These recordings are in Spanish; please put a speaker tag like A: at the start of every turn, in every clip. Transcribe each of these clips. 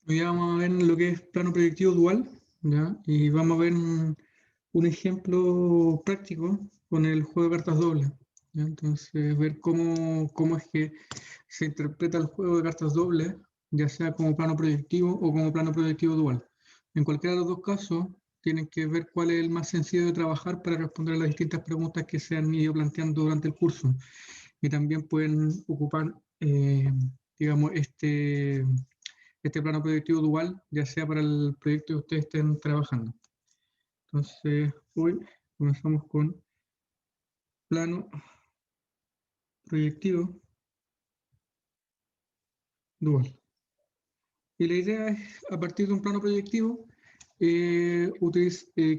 A: Hoy vamos a ver lo que es plano proyectivo dual, ¿ya? Y vamos a ver un ejemplo práctico con el juego de cartas dobles, ¿ya? Entonces, ver cómo es que se interpreta el juego de cartas dobles, ya sea como plano proyectivo o como plano proyectivo dual. En cualquiera de los dos casos, tienen que ver cuál es el más sencillo de trabajar para responder a las distintas preguntas que se han ido planteando durante el curso. Y también pueden ocupar, digamos, este plano proyectivo dual, ya sea para el proyecto que ustedes estén trabajando. Entonces, hoy comenzamos con plano proyectivo dual. Y la idea es, a partir de un plano proyectivo,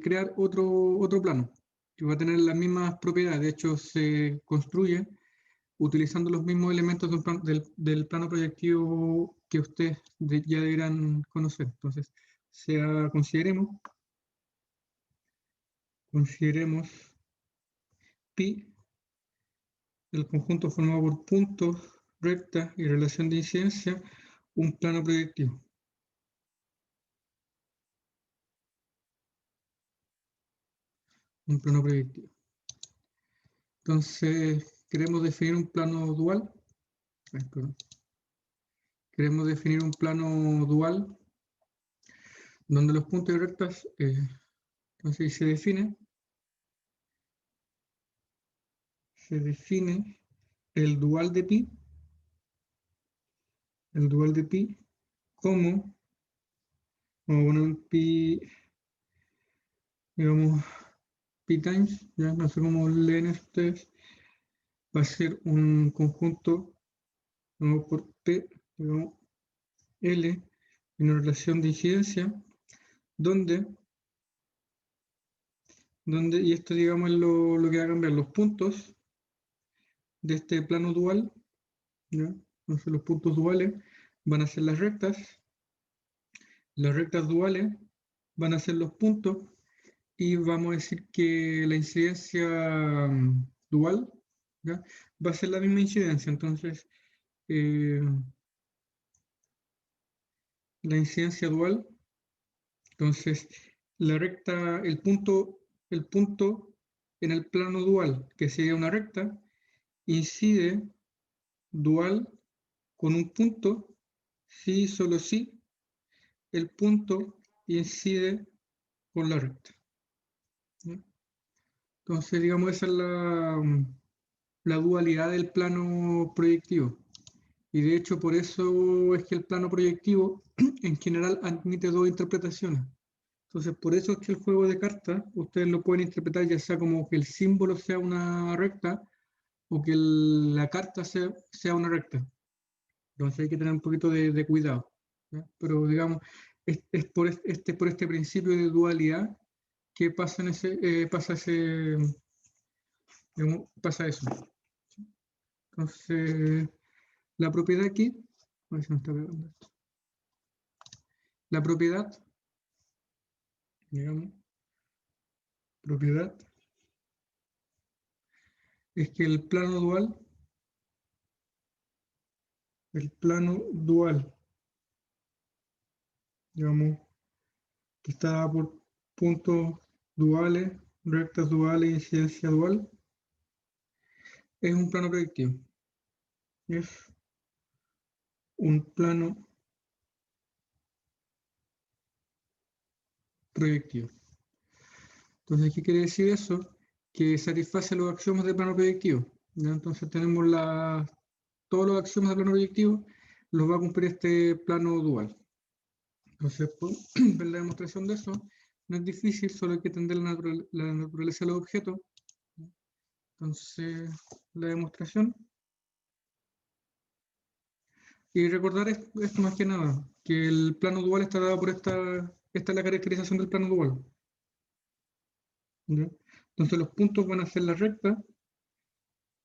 A: crear otro plano, que va a tener las mismas propiedades. De hecho, se construye utilizando los mismos elementos del plano proyectivo que ustedes ya deberán conocer. Entonces, consideremos pi, el conjunto formado por puntos, rectas y relación de incidencia, un plano proyectivo. Un plano proyectivo. Entonces, queremos definir un plano dual. Queremos definir un plano dual donde los puntos y rectas, entonces se define el dual de pi, como, vamos a poner un pi, digamos, pi times, ya no sé cómo leen ustedes, va a ser un conjunto, digamos, por P, digamos, L, en una relación de incidencia, donde y esto, digamos, es lo que va a cambiar los puntos de este plano dual, ¿ya? Entonces los puntos duales van a ser las rectas duales van a ser los puntos, y vamos a decir que la incidencia dual, ¿ya?, va a ser la misma incidencia. Entonces, la incidencia dual, entonces la recta, el punto en el plano dual, que sería una recta, incide dual con un punto si, solo si, el punto incide con la recta, ¿ya? Entonces, digamos, esa es la dualidad del plano proyectivo. Y de hecho, por eso es que el plano proyectivo en general admite dos interpretaciones. Entonces, por eso es que el juego de cartas, ustedes lo pueden interpretar ya sea como que el símbolo sea una recta o que la carta sea una recta. Entonces hay que tener un poquito de cuidado, ¿ya? Pero digamos, es por este principio de dualidad que pasa pasa eso. Entonces, la propiedad aquí, a ver si me está pegando esto. La propiedad, digamos, es que el plano dual, digamos, que está por puntos duales, rectas duales, incidencia dual, es un plano proyectivo. Es un plano proyectivo. Entonces, ¿qué quiere decir eso? Que satisface los axiomas del plano proyectivo, ¿ya? Entonces tenemos todos los axiomas del plano proyectivo los va a cumplir este plano dual. Entonces, ver la demostración de eso no es difícil, solo hay que entender la naturaleza de los objetos. Entonces, la demostración. Y recordar esto más que nada, que el plano dual está dado por esta es la caracterización del plano dual, ¿ya? Entonces los puntos van a ser las rectas,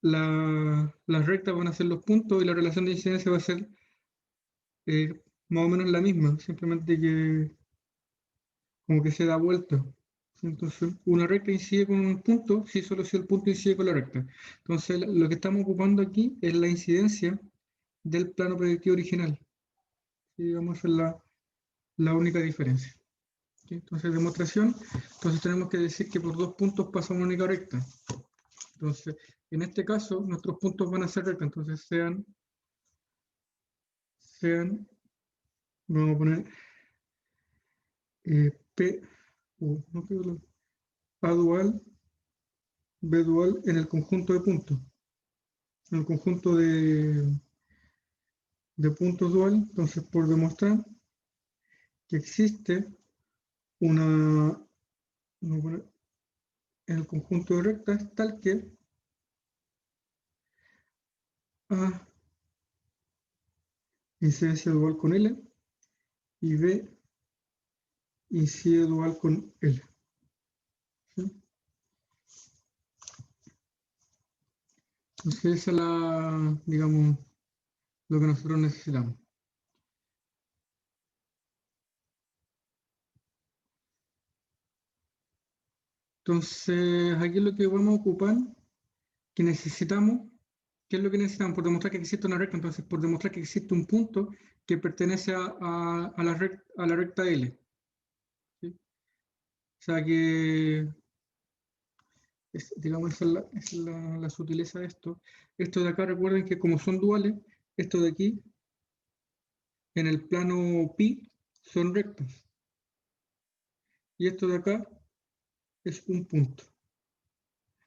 A: las rectas van a ser los puntos, y la relación de incidencia va a ser más o menos la misma, simplemente que como que se da vuelta. Entonces, una recta incide con un punto si solo si el punto incide con la recta. Entonces, lo que estamos ocupando aquí es la incidencia del plano proyectivo original. Sí, digamos, la única diferencia. ¿Sí? Entonces, demostración, entonces tenemos que decir que por 2 puntos pasa una única recta. Entonces, en este caso, nuestros puntos van a ser rectas, entonces sean, vamos a poner P, no quiero, A dual, B dual en el conjunto de puntos. En el conjunto de puntos dual, entonces por demostrar que existe una, en el conjunto de rectas tal que A incide dual con L y B incide dual con L. ¿Sí? Entonces esa es la, digamos, lo que nosotros necesitamos. Entonces aquí es lo que vamos a ocupar, que necesitamos, ¿qué es lo que necesitamos? Por demostrar que existe una recta, entonces por demostrar que existe un punto que pertenece a la recta L. ¿Sí? O sea que, digamos, esa es la sutileza de esto. Esto de acá, recuerden que como son duales, esto de aquí, en el plano pi, son rectas. Y esto de acá es un punto.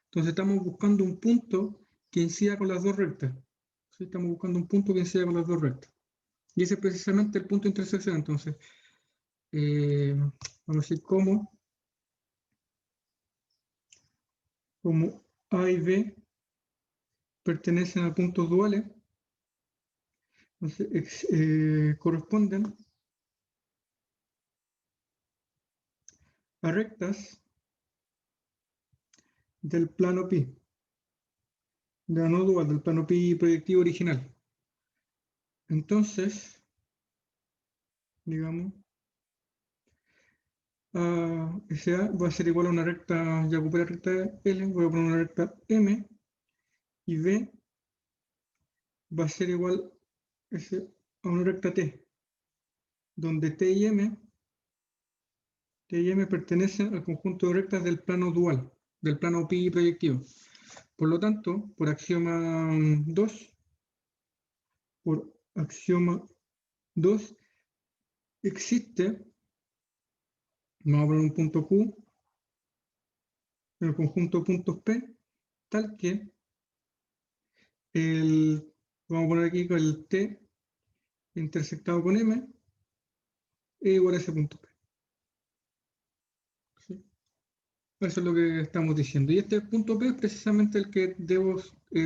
A: Entonces estamos buscando un punto que incida con las dos rectas. ¿Sí? Estamos buscando un punto que incida con las dos rectas. Y ese es precisamente el punto de intersección. Entonces, vamos a decir como A y B pertenecen a puntos duales, entonces corresponden a rectas del plano pi, de la no dual, del plano pi proyectivo original. Entonces, digamos, SA va a ser igual a una recta, ya ocupé la recta L, voy a poner una recta M, y B va a ser igual a una recta T, donde T y M pertenecen al conjunto de rectas del plano dual, del plano pi proyectivo. Por lo tanto, por axioma 2, existe, vamos a poner un punto Q en el conjunto de puntos P, tal que vamos a poner aquí con el T intersectado con M es igual a ese punto P. ¿Sí? Eso es lo que estamos diciendo. Y este punto P es precisamente el que debo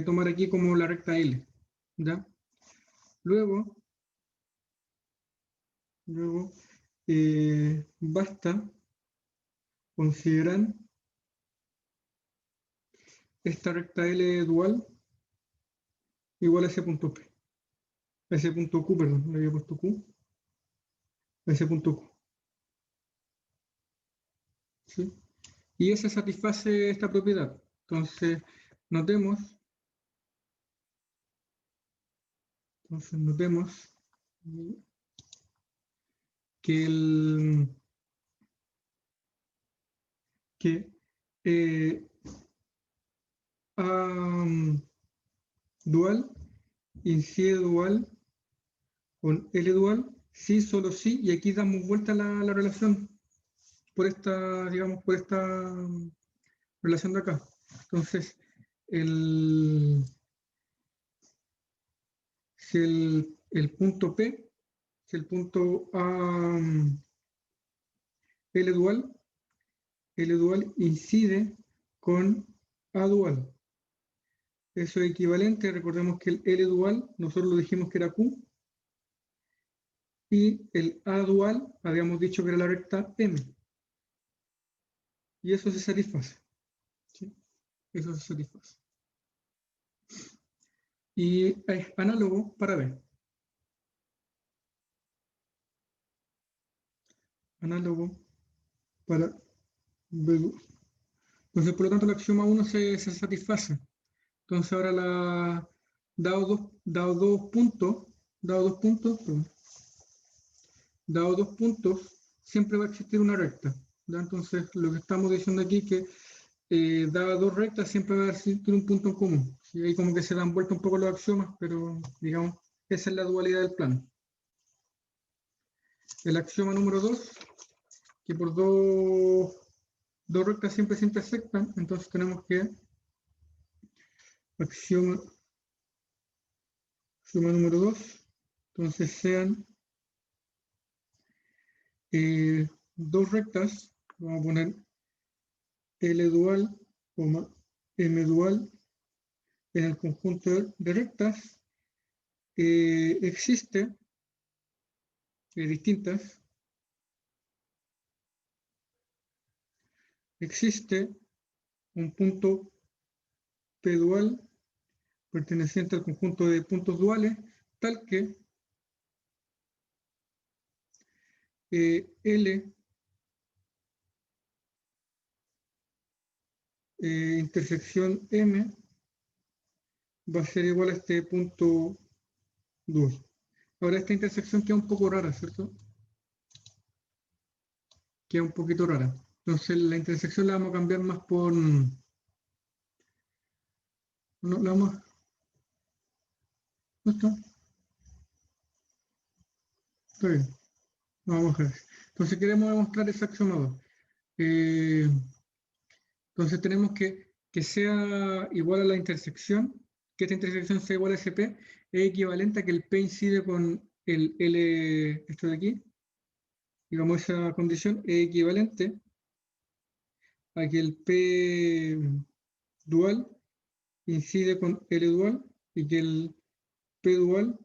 A: tomar aquí como la recta L. ¿Ya? Luego basta considerar esta recta L dual igual a ese punto P. A ese punto Q, perdón, le había puesto Q. A ese punto Q. ¿Sí? Y ese satisface esta propiedad. Entonces, notemos que A dual incide dual con L dual, sí, solo sí, y aquí damos vuelta a la relación por esta, digamos, por esta relación de acá. Entonces, si el punto P, si el punto A, L dual incide con A dual. Eso es equivalente, recordemos que el L dual, nosotros lo dijimos que era Q, y el A dual, habíamos dicho que era la recta M. Y eso se satisface. ¿Sí? Eso se satisface. Y es análogo para B. Análogo para B. Entonces, por lo tanto, el axioma 1 se satisface. Entonces, ahora dado dos puntos, perdón, dado dos puntos, siempre va a existir una recta, ¿ya? Entonces, lo que estamos diciendo aquí es que dadas dos rectas siempre va a existir un punto en común. ¿Sí? Ahí como que se dan vuelta un poco los axiomas, pero digamos, esa es la dualidad del plano. El axioma número 2, que por dos rectas siempre se intersectan, entonces tenemos que axioma número 2, entonces sean dos rectas, vamos a poner L dual, M dual en el conjunto de rectas, existe distintas, existe un punto P dual perteneciente al conjunto de puntos duales, tal que L intersección M va a ser igual a este punto dual. Ahora esta intersección queda un poco rara, ¿cierto? Queda un poquito rara. Entonces la intersección la vamos a cambiar más por... No, la vamos... ¿No está? Está bien. Vamos a ver. Entonces queremos demostrar ese axioma 2. Entonces tenemos que sea igual a la intersección, que esta intersección sea igual a SP, es equivalente a que el P incide con el L, esto de aquí, digamos esa condición es equivalente a que el P dual incide con L dual y que el P dual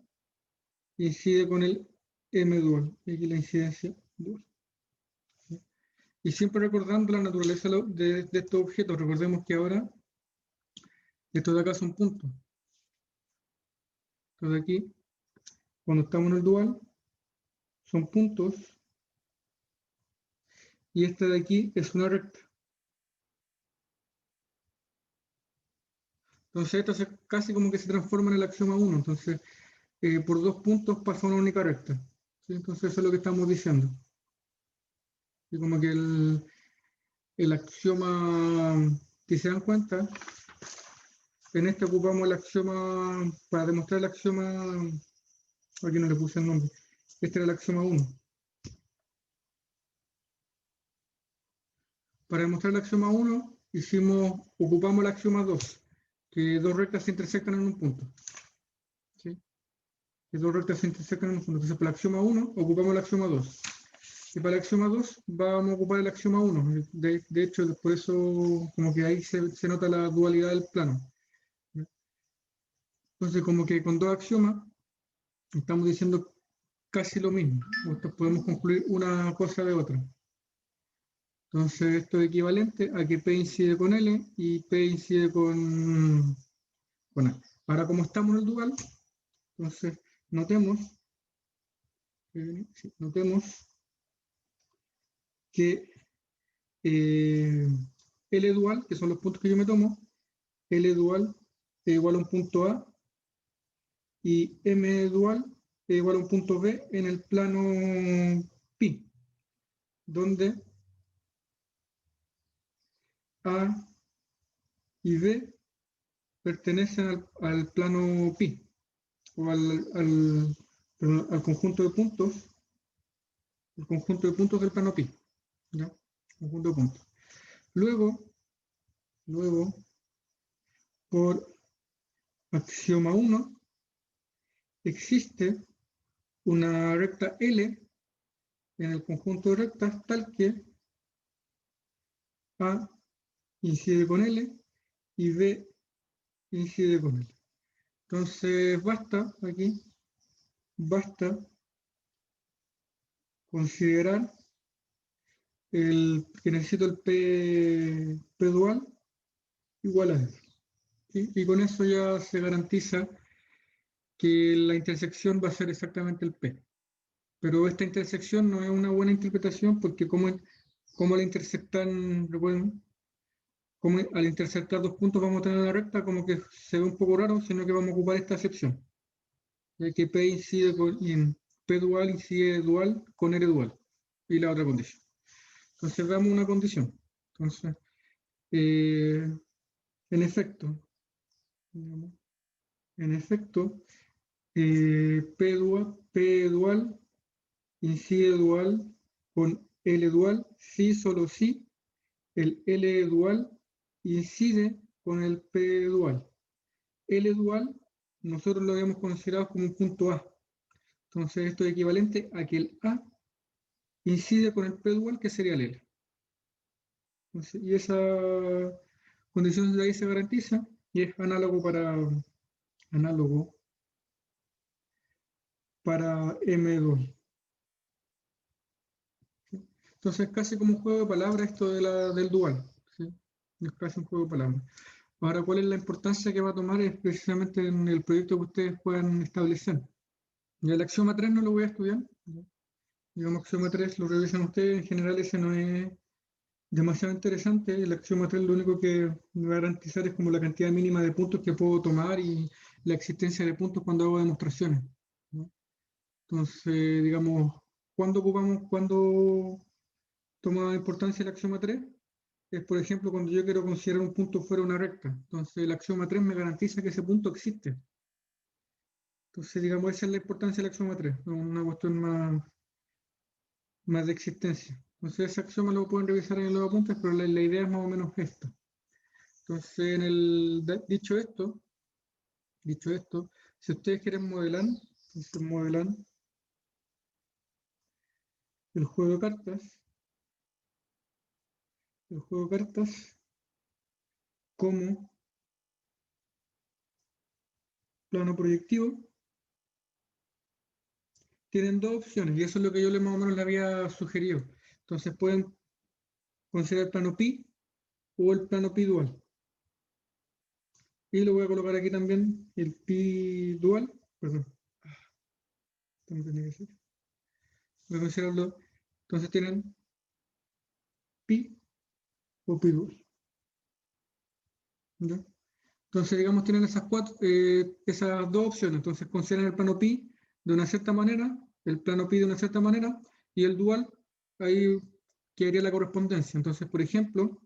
A: incide con el M dual, y aquí la incidencia dual. Y siempre recordando la naturaleza de estos objetos, recordemos que ahora estos de acá son puntos. Estos de aquí, cuando estamos en el dual, son puntos, y esta de aquí es una recta. Entonces esto casi como que se transforma en el axioma 1, entonces por dos puntos pasa una única recta. ¿Sí? Entonces eso es lo que estamos diciendo. Y como que el axioma, si se dan cuenta, en este ocupamos el axioma, para demostrar el axioma, aquí no le puse el nombre, este era el axioma 1. Para demostrar el axioma 1, ocupamos el axioma 2, que dos rectas se intersectan en un punto. ¿Sí? Que dos rectas se intersectan en un punto. Entonces, para el axioma 1, ocupamos el axioma 2. Y para el axioma 2, vamos a ocupar el axioma 1. De hecho, por eso, como que ahí se nota la dualidad del plano. Entonces, como que con dos axiomas, estamos diciendo casi lo mismo. Nosotros podemos concluir una cosa de otra. Entonces esto es equivalente a que P incide con L y P incide con A. Ahora como estamos en el dual, entonces notemos que L dual, que son los puntos que yo me tomo, L dual es igual a un punto A y M dual es igual a un punto B en el plano pi, donde A y B pertenecen al plano pi, o al conjunto de puntos, el conjunto de puntos del plano pi, ¿ya? Conjunto de puntos. Luego, por axioma 1, existe una recta L en el conjunto de rectas tal que A incide con L y B incide con L. Entonces basta considerar que necesito el P dual igual a L. ¿Sí? Y con eso ya se garantiza que la intersección va a ser exactamente el P. Pero esta intersección no es una buena interpretación porque como al intersectan, recuerden, como al intersectar dos puntos vamos a tener una recta, como que se ve un poco raro, sino que vamos a ocupar esta excepción, ya que P incide P dual incide dual con R dual. Y la otra condición. Entonces damos una condición. Entonces, en efecto, digamos, P dual incide dual con L dual, si solo si el L dual incide con el P dual. L dual nosotros lo habíamos considerado como un punto A. Entonces esto es equivalente a que el A incide con el P dual, que sería el L. Entonces, y esa condición de ahí se garantiza y es análogo para M2. ¿Sí? Entonces es casi como un juego de palabras esto del dual. ¿Sí? Es casi un juego de palabras. Ahora, ¿cuál es la importancia que va a tomar? Es precisamente en el proyecto que ustedes puedan establecer. Y el axioma 3 no lo voy a estudiar. Digamos, axioma 3 lo revisan ustedes. En general ese no es demasiado interesante. El axioma 3 lo único que me va a garantizar es como la cantidad mínima de puntos que puedo tomar y la existencia de puntos cuando hago demostraciones, ¿no? Entonces, digamos, ¿cuándo toma importancia el axioma 3? Es, por ejemplo, cuando yo quiero considerar un punto fuera de una recta. Entonces, el axioma 3 me garantiza que ese punto existe. Entonces, digamos, esa es la importancia del axioma 3, una cuestión más de existencia. Entonces, ese axioma lo pueden revisar en los apuntes, pero la idea es más o menos esta. Entonces, dicho esto, si ustedes quieren modelar, entonces modelan el juego de cartas como plano proyectivo, tienen dos opciones, y eso es lo que yo más o menos le había sugerido. Entonces pueden considerar el plano pi o el plano pi dual. Y lo voy a colocar aquí también, el pi dual, perdón. ¿Cómo tenía que ser? Voy a considerarlo. Entonces tienen pi o pi dual. ¿Ya? Entonces, digamos, tienen esas dos opciones. Entonces, consideran el plano pi de una cierta manera, el plano pi de una cierta manera, y el dual, ahí quedaría la correspondencia. Entonces, por ejemplo,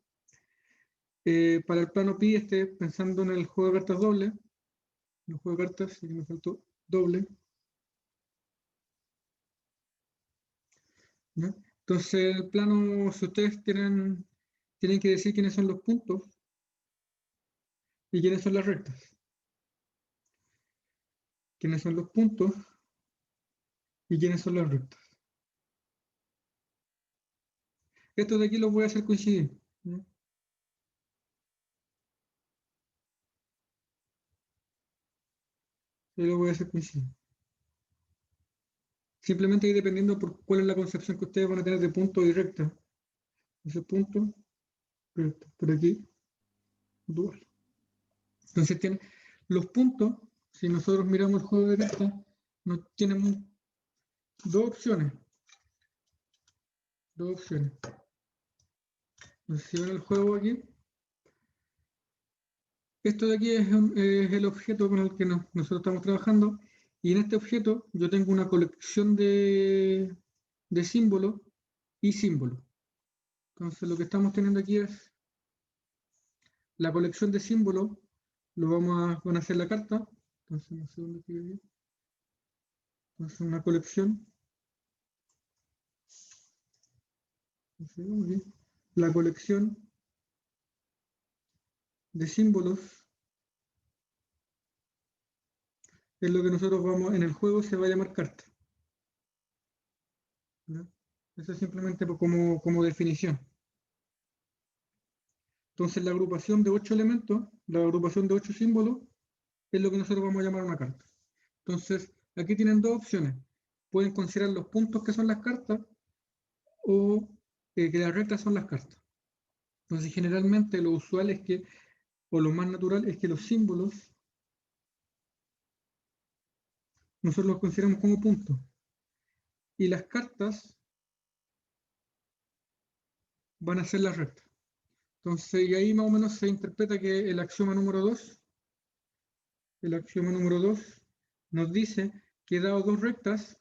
A: para el plano pi, pensando en el juego de cartas doble, el juego de cartas, aquí me faltó doble, ¿ya? Entonces, el plano, si ustedes tienen que decir quiénes son los puntos y quiénes son las rectas. Quiénes son los puntos y quiénes son las rectas. Estos de aquí los voy a hacer coincidir, ¿ya? Yo los voy a hacer coincidir. Simplemente ahí dependiendo por cuál es la concepción que ustedes van a tener de punto y recta. Ese punto, recta. Por aquí, dual. Entonces tienen los puntos, si nosotros miramos el juego de cartas, nos tienen dos opciones. Entonces, si ven el juego aquí, esto de aquí es el objeto con el que nosotros estamos trabajando, y en este objeto yo tengo una colección de símbolos y símbolos. Entonces lo que estamos teniendo aquí es la colección de símbolos, van a hacer la carta. Entonces, no sé dónde queda aquí. Entonces, una colección. La colección de símbolos es lo que nosotros en el juego se va a llamar carta. ¿Ya? Eso es simplemente como definición. Entonces, la agrupación de 8 elementos, la agrupación de 8 símbolos, es lo que nosotros vamos a llamar una carta. Entonces, aquí tienen dos opciones. Pueden considerar los puntos que son las cartas o que las rectas son las cartas. Entonces, generalmente lo usual es que, o lo más natural, es que los símbolos nosotros los consideramos como puntos. Y las cartas van a ser las rectas. Entonces, y ahí más o menos se interpreta que el axioma número 2 nos dice que dado dos rectas,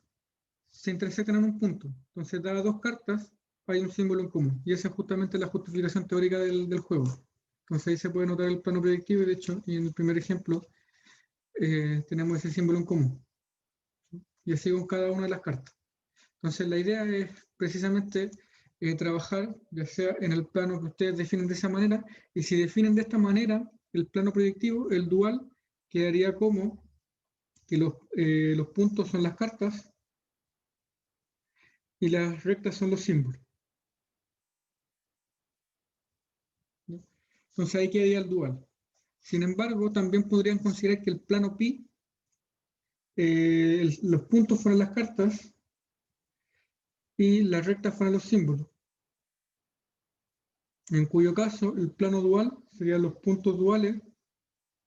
A: se intersectan en un punto. Entonces, dadas dos cartas, hay un símbolo en común. Y esa es justamente la justificación teórica del juego. Entonces ahí se puede notar el plano proyectivo y de hecho, en el primer ejemplo, tenemos ese símbolo en común. Y así con cada una de las cartas. Entonces la idea es precisamente trabajar, ya sea en el plano que ustedes definen de esa manera, y si definen de esta manera el plano proyectivo, el dual, quedaría como que los puntos son las cartas y las rectas son los símbolos. Entonces ahí quedaría el dual. Sin embargo, también podrían considerar que el plano pi, los puntos fueran las cartas y las rectas fueran los símbolos. En cuyo caso, el plano dual serían los puntos duales,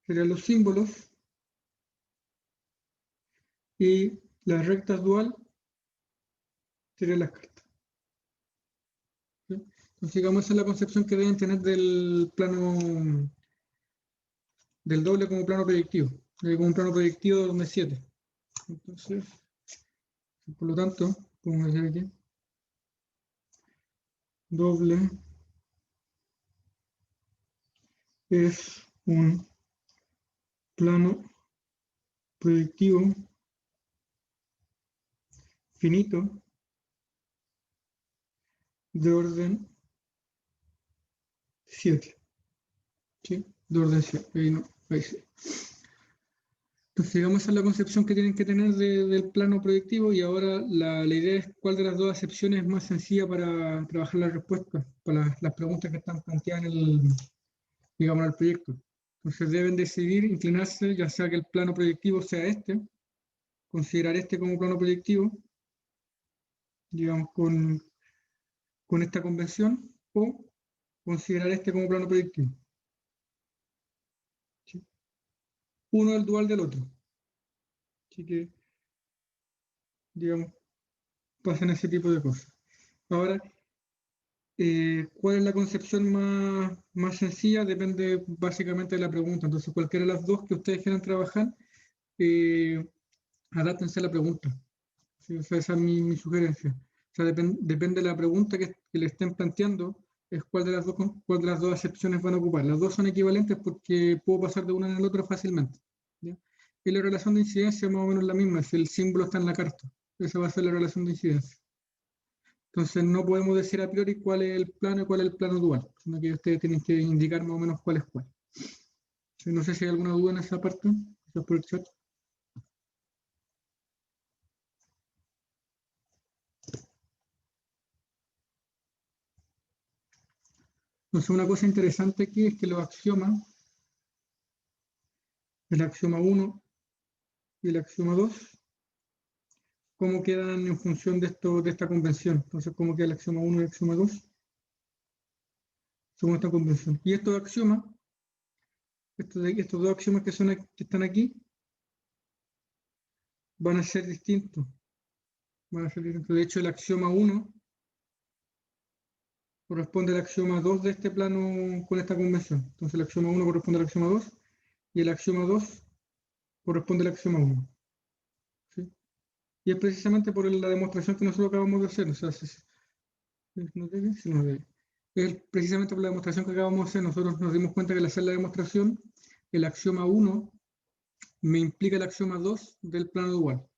A: serían los símbolos, y las rectas dual serían las cartas. ¿Sí? Entonces, digamos, esa es la concepción que deben tener del plano, del doble como plano proyectivo, como un plano proyectivo donde 7. Entonces, por lo tanto, podemos decir aquí, doble es un plano proyectivo finito de orden 7. ¿Sí? De orden 7. Ahí no, ahí sí. Entonces, digamos, esa es la concepción que tienen que tener del plano proyectivo y ahora la idea es cuál de las dos acepciones es más sencilla para trabajar la respuesta, para las preguntas que están planteadas en el, digamos, en el proyecto. Entonces deben decidir, inclinarse, ya sea que el plano proyectivo sea este, considerar este como plano proyectivo, digamos, con esta convención, o considerar este como plano proyectivo. ¿Sí? Uno es el dual del otro. Así que, digamos, pasan ese tipo de cosas. Ahora, ¿cuál es la concepción más sencilla? Depende básicamente de la pregunta. Entonces, cualquiera de las dos que ustedes quieran trabajar, adáptense a la pregunta. ¿Sí? O sea, esa es mi sugerencia. O sea, depende de la pregunta que le estén planteando, es cuál de las dos acepciones van a ocupar. Las dos son equivalentes porque puedo pasar de una en la otra fácilmente. ¿Ya? Y la relación de incidencia es más o menos la misma, si el símbolo está en la carta. Esa va a ser la relación de incidencia. Entonces no podemos decir a priori cuál es el plano y cuál es el plano dual, sino que ustedes tienen que indicar más o menos cuál es cuál. No sé si hay alguna duda en esa parte, quizás por el chat. Entonces una cosa interesante aquí es que los axiomas, el axioma 1 y el axioma 2, cómo quedan en función de esta convención. Entonces, cómo queda el axioma 1 y el axioma 2 según esta convención. Y estos axiomas, estos dos axiomas que están aquí, van a ser distintos. De hecho, el axioma 1 corresponde al axioma 2 de este plano con esta convención. Entonces el axioma 1 corresponde al axioma 2 y el axioma 2 corresponde al axioma 1. ¿Sí? Y es precisamente por la demostración que nosotros acabamos de hacer. O sea, es precisamente por la demostración que acabamos de hacer. Nosotros nos dimos cuenta que al hacer la demostración, el axioma 1 me implica el axioma 2 del plano dual.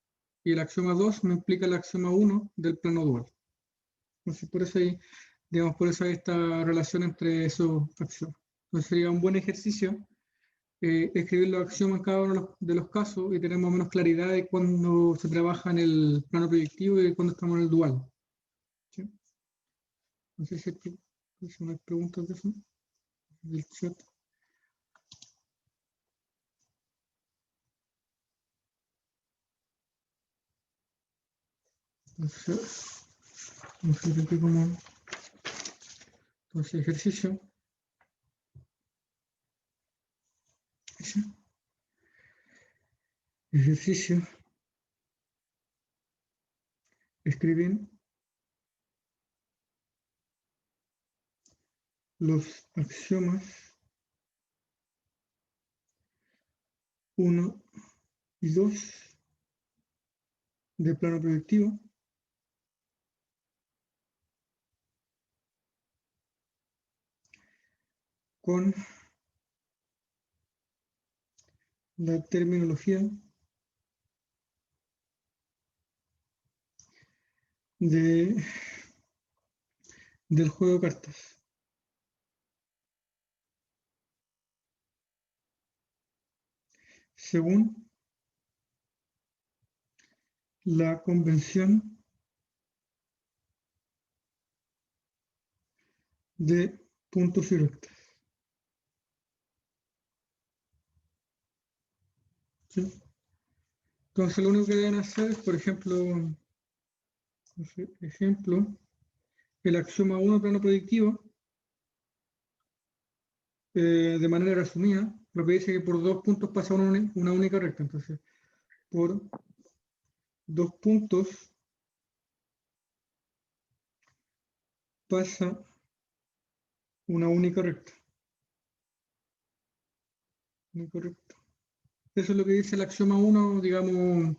A: Y el axioma 2 me implica el axioma 1 del plano dual. Entonces, por eso hay esta relación entre esos axiomas. Entonces sería un buen ejercicio escribir los axiomas en cada uno de los casos y tener más o menos claridad de cuándo se trabaja en el plano proyectivo y cuándo estamos en el dual. ¿Sí? No sé si hay preguntas de eso del chat. Entonces, aquí como entonces ejercicio. Ejercicio. Escriben los axiomas 1 y 2 del plano proyectivo con la terminología del juego de cartas. Según la convención de puntos y rectas. ¿Sí? Entonces lo único que deben hacer es, por ejemplo, el axioma 1 plano predictivo, de manera resumida, lo que dice que por 2 puntos pasa una única recta. Entonces, por 2 puntos pasa una única recta. Eso es lo que dice el axioma 1, digamos,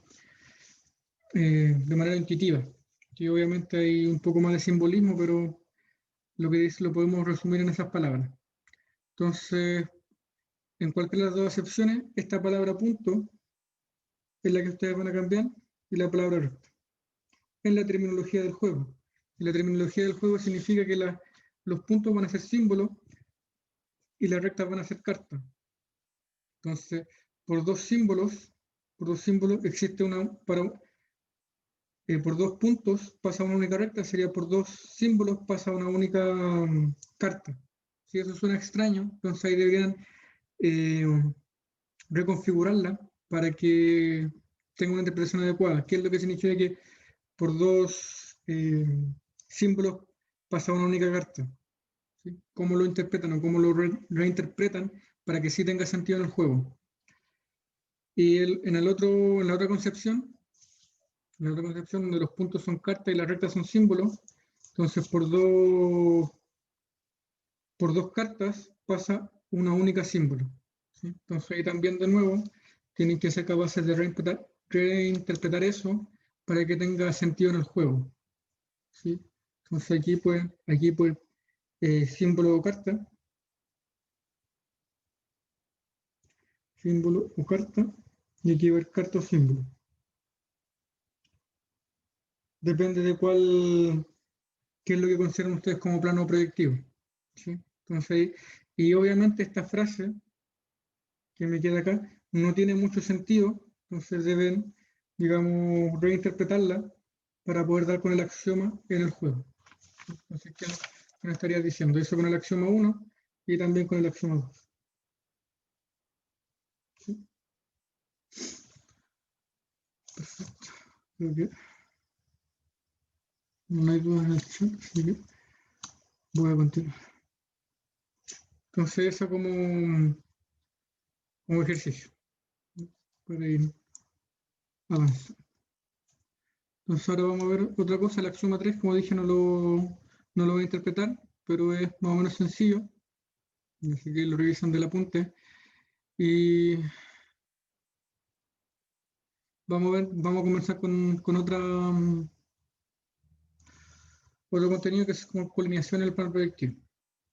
A: de manera intuitiva. Y obviamente hay un poco más de simbolismo, pero lo que dice lo podemos resumir en esas palabras. Entonces, en cualquiera de las dos acepciones, esta palabra punto es la que ustedes van a cambiar y la palabra recta. En la terminología del juego. Y la terminología del juego significa que los puntos van a ser símbolos y las rectas van a ser cartas. Entonces, por dos símbolos existe por 2 puntos pasa una única recta, sería por 2 símbolos pasa una única carta. Si eso suena extraño, entonces ahí deberían reconfigurarla para que tenga una interpretación adecuada. ¿Qué es lo que significa que por 2 símbolos pasa una única carta? ¿Sí? ¿Cómo lo interpretan o cómo lo reinterpretan para que sí tenga sentido en el juego? Y en la otra concepción, donde los puntos son cartas y las rectas son símbolos, entonces por dos cartas pasa una única símbolo. ¿Sí? Entonces ahí también de nuevo tienen que ser capaces de reinterpretar eso para que tenga sentido en el juego. ¿Sí? Entonces aquí pues símbolo o carta, símbolo o carta, y aquí va a haber carta o símbolo. Depende de qué es lo que consideran ustedes como plano proyectivo. ¿Sí? Entonces, y obviamente esta frase que me queda acá no tiene mucho sentido, entonces deben, digamos, reinterpretarla para poder dar con el axioma en el juego. Entonces, ¿qué nos estaría diciendo? Eso con el axioma 1 y también con el axioma 2. ¿Sí? Perfecto. Creo que no hay dudas en el chat, así que voy a continuar. Entonces, eso como ejercicio para ir avanzando. Entonces ahora vamos a ver otra cosa, el axioma 3, como dije, no lo voy a interpretar, pero es más o menos sencillo, así que lo revisan del apunte. Y vamos a comenzar con otro contenido que es como colineación en el plano proyectivo.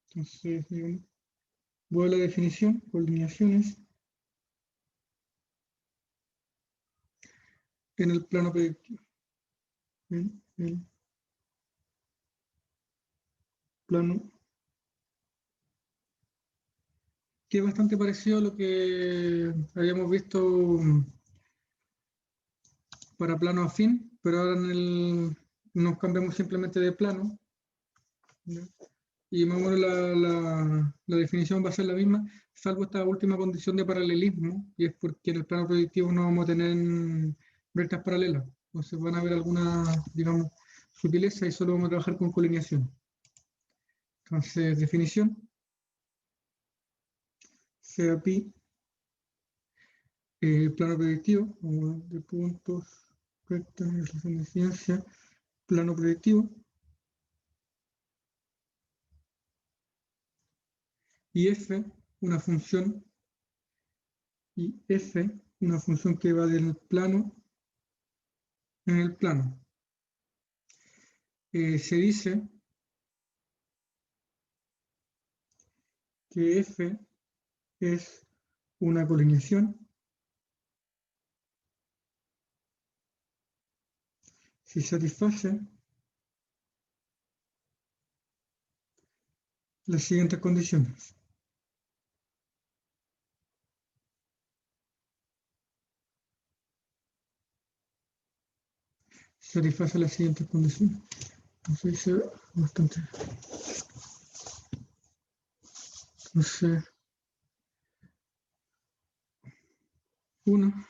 A: Entonces, voy a la definición, colineaciones en el plano proyectivo. En el plano, que es bastante parecido a lo que habíamos visto para plano afín, pero ahora nos cambiamos simplemente de plano. ¿Ya? Y más o menos la definición va a ser la misma, salvo esta última condición de paralelismo, y es porque en el plano proyectivo no vamos a tener rectas paralelas. Entonces van a haber algunas, digamos, sutilezas y solo vamos a trabajar con colineación. Entonces, definición, sea pi, plano proyectivo, de puntos, rectas, relación de ciencia, plano proyectivo, y f, una función, que va del plano en el plano. Se dice que F es una colineación si satisface las siguientes condiciones. Satisface las siguientes condiciones. Entonces dice bastante. Entonces, una,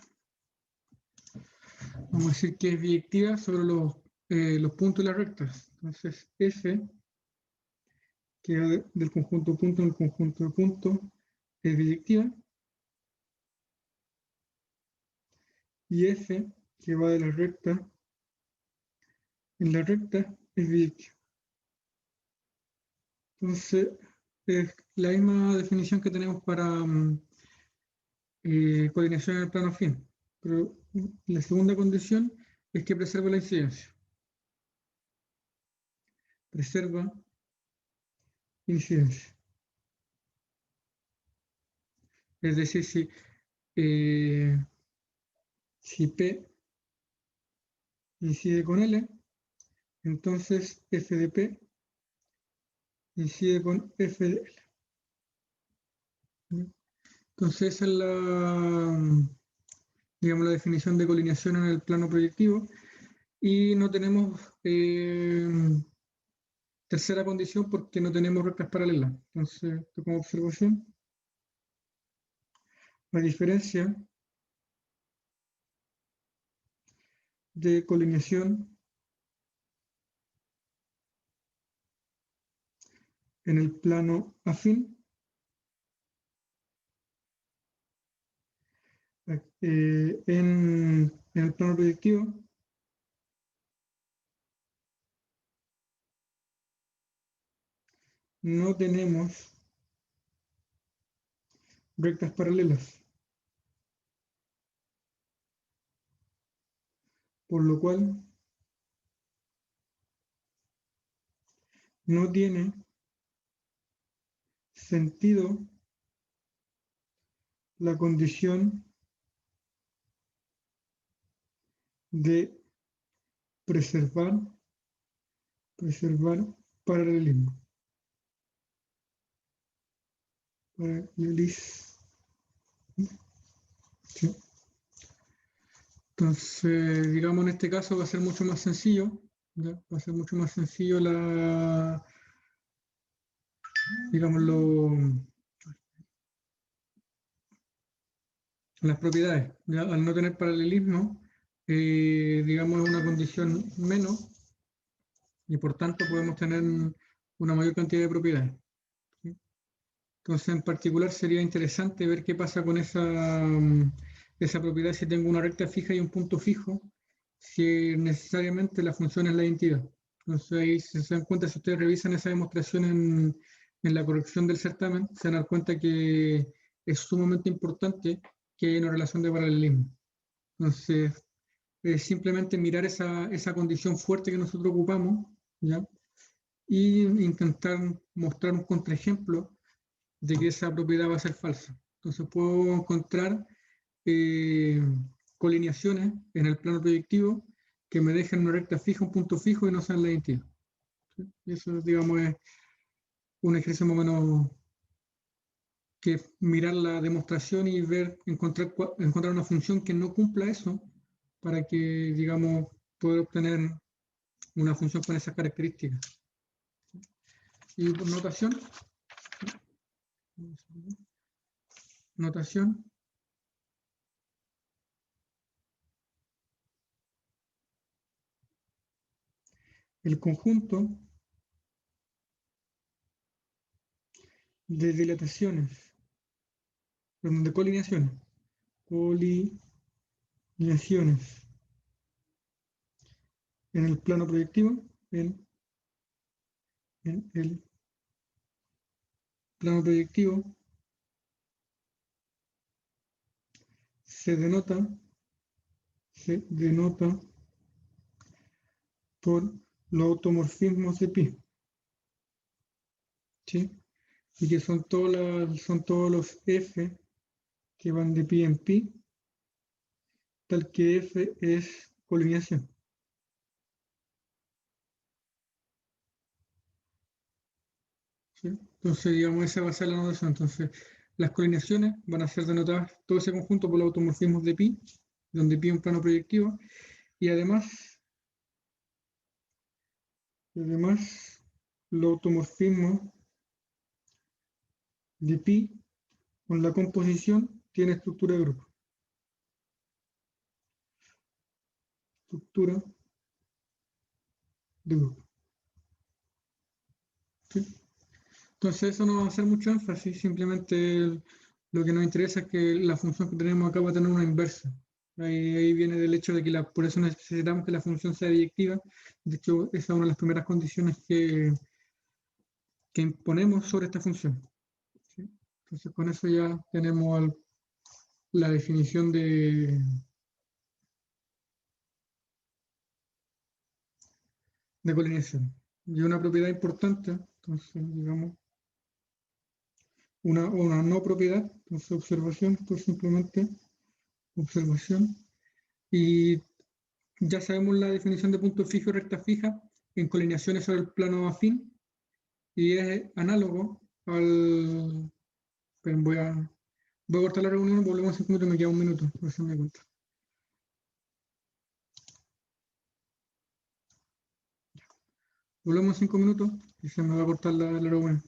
A: vamos a decir que es biyectiva sobre los puntos de las rectas. Entonces, F, que va del conjunto de puntos en el conjunto de puntos, es biyectiva. Y F, que va de la recta en la recta, es biyectiva. Entonces, es la misma definición que tenemos para coordinación en el plano afín. Pero la segunda condición es que preserva la incidencia. Preserva incidencia. Es decir, si P incide con L, entonces F de P incide con F de L. Entonces esa es digamos, la definición de colineación en el plano proyectivo. Y no tenemos tercera condición porque no tenemos rectas paralelas. Entonces, como observación, la diferencia de colineación en el plano afín en el plano proyectivo no tenemos rectas paralelas, por lo cual no tiene sentido la condición de preservar paralelismo. Sí. Entonces, digamos, en este caso va a ser mucho más sencillo, ¿ya? Va a ser mucho más sencillo las propiedades. ¿Ya? Al no tener paralelismo, digamos, es una condición menos y por tanto podemos tener una mayor cantidad de propiedades. ¿Sí? Entonces, en particular, sería interesante ver qué pasa con esa propiedad si tengo una recta fija y un punto fijo, si necesariamente la función es la identidad. Entonces, ahí si se dan cuenta, si ustedes revisan esa demostración en la corrección del certamen, se dan cuenta que es sumamente importante que haya una relación de paralelismo. Entonces, simplemente mirar esa condición fuerte que nosotros ocupamos, ¿ya? Y intentar mostrar un contraejemplo de que esa propiedad va a ser falsa. Entonces puedo encontrar colineaciones en el plano proyectivo que me dejen una recta fija, un punto fijo y no sean la identidad. ¿Sí? Eso, digamos, es un ejercicio más o menos que mirar la demostración y encontrar una función que no cumpla eso para que, digamos, poder obtener una función con esas características. Y por notación, el conjunto de dilataciones, perdón, de colineaciones en el plano proyectivo, en el plano proyectivo se denota por los automorfismos de pi. ¿Sí? y que son todos los f que van de pi en pi, tal que f es colineación. ¿Sí? Entonces, digamos, esa va a ser la notación. Entonces, las colineaciones van a ser denotadas todo ese conjunto por los automorfismos de pi, donde pi es un plano proyectivo, y además los automorfismos de pi con la composición tiene estructura de grupo. Estructura de grupo. ¿Sí? Entonces eso no va a hacer mucho énfasis, simplemente lo que nos interesa es que la función que tenemos acá va a tener una inversa. Ahí viene del hecho de que por eso necesitamos que la función sea biyectiva. De hecho, esa es una de las primeras condiciones que imponemos sobre esta función. ¿Sí? Entonces con eso ya tenemos la definición de colineación. Y una propiedad importante, entonces digamos, una no propiedad, entonces observación, esto es simplemente observación. Y ya sabemos la definición de punto fijo y recta fija en colineaciones sobre el plano afín y es análogo al... Esperen, voy a cortar la reunión, volvemos en 5 minutos, me queda un minuto, por eso me cuenta. Volvemos en 5 minutos y se me va a cortar la reunión.